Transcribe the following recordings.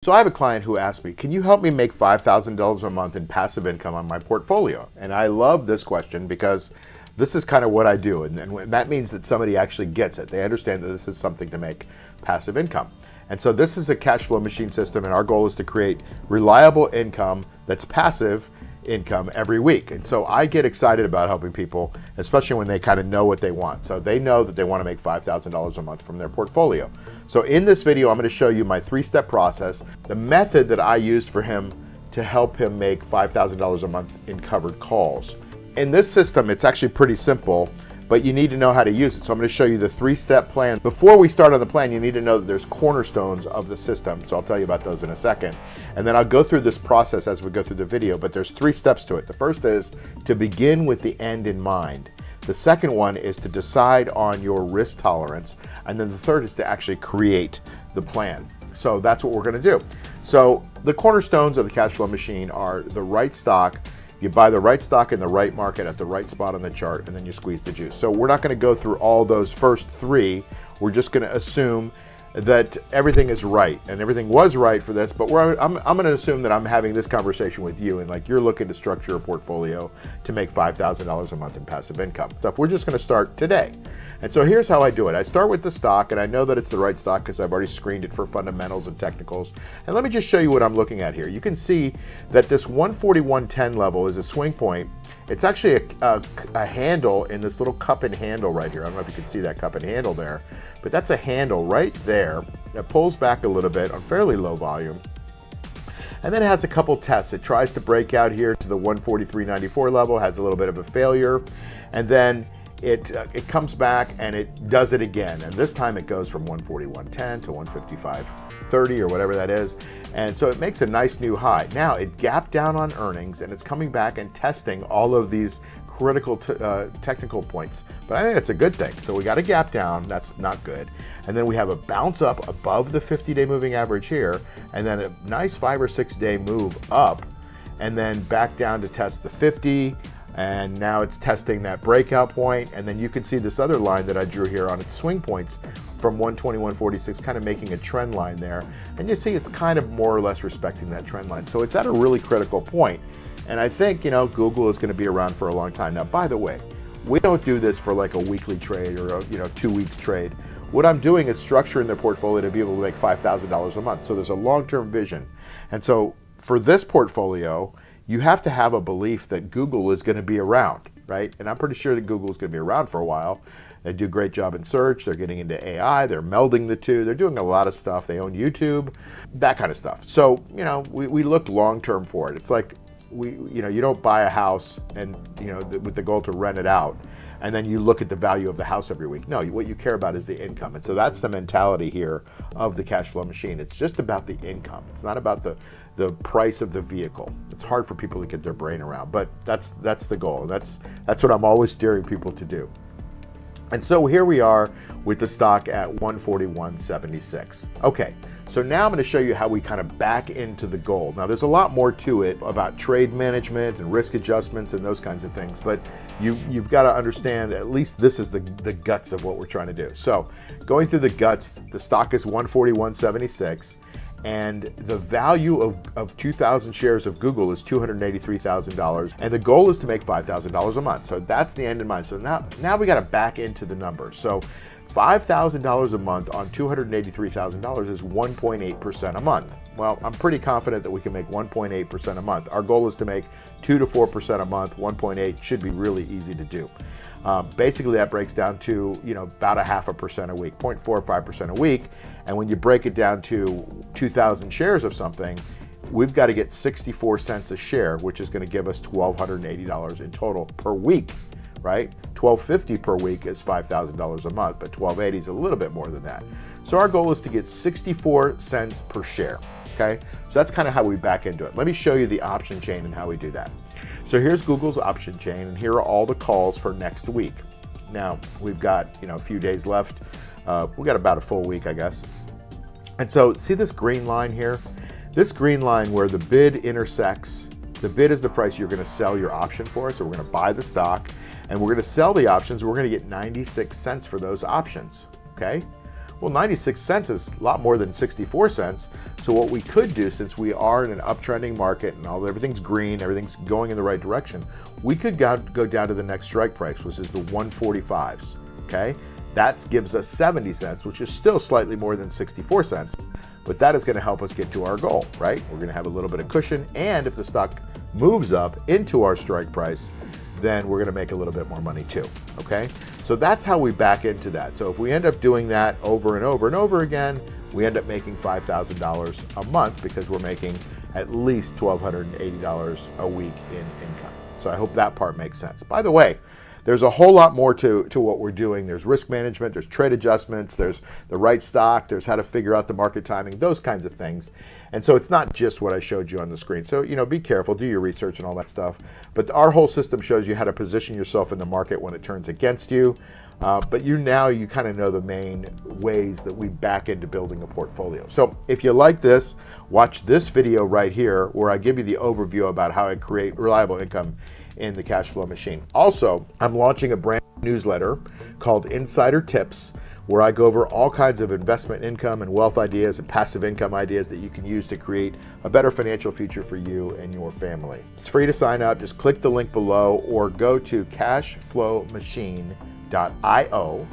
So I have a client who asked me, can you help me make $5,000 a month in passive income on my portfolio? And I love this question because this is kind of what I do. And that means that somebody actually gets it. They understand that this is something to make passive income. And so this is a cash flow machine system, and our goal is to create reliable income that's passive income every week. And so I get excited about helping people, especially when they kind of know what they want. So they know that they want to make $5,000 a month from their portfolio. So in this video, I'm going to show you my 3-step process, the method that I used for him to help him make $5,000 a month in covered calls. In this system, it's actually pretty simple, but you need to know how to use it. So I'm going to show you the 3-step plan. Before we start on the plan, you need to know that there's cornerstones of the system. So I'll tell you about those in a second. And then I'll go through this process as we go through the video, but there's 3 steps to it. The first is to begin with the end in mind. The second one is to decide on your risk tolerance. And then the third is to actually create the plan. So that's what we're going to do. So the cornerstones of the cash flow machine are the right stock. You buy the right stock in the right market at the right spot on the chart, and then you squeeze the juice. So we're not going to go through all those first 3. We're just going to assume that everything is right, and everything was right for this, but I'm going to assume that I'm having this conversation with you, and like you're looking to structure a portfolio to make $5,000 a month in passive income. So we're just going to start today. And so here's how I do it. I start with the stock, and I know that it's the right stock because I've already screened it for fundamentals and technicals. And let me just show you what I'm looking at here. You can see that this 141.10 level is a swing point. It's actually a handle in this little cup and handle right here. I don't know if you can see that cup and handle there, but that's a handle right there that pulls back a little bit on fairly low volume. And then it has a couple tests. It tries to break out here to the 143.94 level, has a little bit of a failure, and then it comes back and it does it again. And this time it goes from 141.10 to 155.30 or whatever that is. And so it makes a nice new high. Now it gapped down on earnings and it's coming back and testing all of these critical technical points. But I think that's a good thing. So we got a gap down, that's not good. And then we have a bounce up above the 50-day moving average here, and then a nice 5 or 6 day move up, and then back down to test the 50. And now it's testing that breakout point, and then you can see this other line that I drew here on its swing points from 121.46, kind of making a trend line there. And you see it's kind of more or less respecting that trend line. So it's at a really critical point. And I think, Google is going to be around for a long time. Now, by the way, we don't do this for like a weekly trade or a 2 weeks trade. What I'm doing is structuring their portfolio to be able to make $5,000 a month. So there's a long-term vision. And so for this portfolio, you have to have a belief that Google is going to be around, right? And I'm pretty sure that Google is going to be around for a while. They do a great job in search. They're getting into AI. They're melding the two. They're doing a lot of stuff. They own YouTube, that kind of stuff. So, we look long-term for it. It's like, you don't buy a house and, with the goal to rent it out, and then you look at the value of the house every week. No, what you care about is the income. And so that's the mentality here of the cash flow machine. It's just about the income. It's not about the price of the vehicle. It's hard for people to get their brain around, but that's the goal. That's what I'm always steering people to do. And so here we are with the stock at 141.76. Okay, so now I'm going to show you how we kind of back into the goal. Now there's a lot more to it about trade management and risk adjustments and those kinds of things, but you've got to understand at least this is the guts of what we're trying to do. So going through the guts, the stock is 141.76. And the value of 2,000 shares of Google is $283,000, and the goal is to make $5,000 a month. So that's the end in mind. So now we got to back into the numbers. So $5,000 a month on $283,000 is 1.8% a month. Well, I'm pretty confident that we can make 1.8% a month. Our goal is to make 2 to 4% a month. 1.8 should be really easy to do. Basically, that breaks down to about 0.5% a week, 0.45% a week. And when you break it down to 2,000 shares of something, we've got to get 64 cents a share, which is going to give us $1,280 in total per week, right? $1,250 per week is $5,000 a month, but $1,280 is a little bit more than that. So our goal is to get 64 cents per share. Okay, so that's kind of how we back into it. Let me show you the option chain and how we do that. So here's Google's option chain, and here are all the calls for next week. Now we've got a few days left. We got about a full week, I guess. And so see this green line here? This green line where the bid intersects. The bid is the price you're going to sell your option for. So we're going to buy the stock, and we're going to sell the options. We're going to get 96 cents for those options. Okay. Well, 96 cents is a lot more than 64 cents. So what we could do, since we are in an uptrending market and everything's green, everything's going in the right direction, we could go down to the next strike price, which is the 145s, okay? That gives us 70 cents, which is still slightly more than 64 cents. But that is gonna help us get to our goal, right? We're gonna have a little bit of cushion, and if the stock moves up into our strike price, then we're gonna make a little bit more money too, okay? So that's how we back into that. So if we end up doing that over and over and over again, we end up making $5,000 a month because we're making at least $1,280 a week in income. So I hope that part makes sense. By the way, there's a whole lot more to what we're doing. There's risk management, there's trade adjustments, there's the right stock, there's how to figure out the market timing, those kinds of things. And so it's not just what I showed you on the screen. So, be careful, do your research and all that stuff. But our whole system shows you how to position yourself in the market when it turns against you. But you kind of know the main ways that we back into building a portfolio. So if you like this, watch this video right here where I give you the overview about how I create reliable income in the cash flow machine. Also, I'm launching a brand new newsletter called Insider Tips, where I go over all kinds of investment income and wealth ideas and passive income ideas that you can use to create a better financial future for you and your family. It's free to sign up. Just click the link below or go to cashflowmachine.io,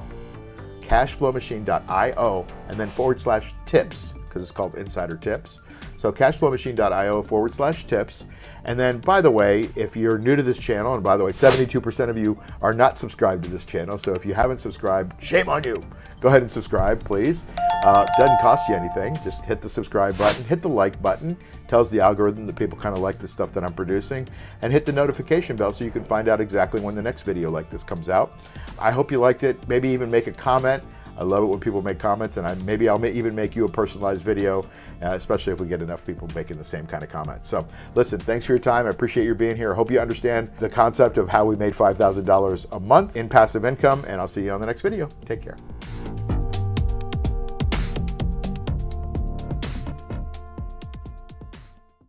cashflowmachine.io, and then /tips, because it's called Insider Tips. So cashflowmachine.io /tips. And then, by the way, if you're new to this channel, and by the way, 72% of you are not subscribed to this channel, so if you haven't subscribed, shame on you. Go ahead and subscribe, please. Doesn't cost you anything. Just hit the subscribe button, hit the like button, tells the algorithm that people kind of like the stuff that I'm producing, and hit the notification bell so you can find out exactly when the next video like this comes out. I hope you liked it. Maybe even make a comment. I love it when people make comments, and maybe I'll even make you a personalized video, especially if we get enough people making the same kind of comments. So listen, thanks for your time. I appreciate you being here. I hope you understand the concept of how we made $5,000 a month in passive income, and I'll see you on the next video. Take care.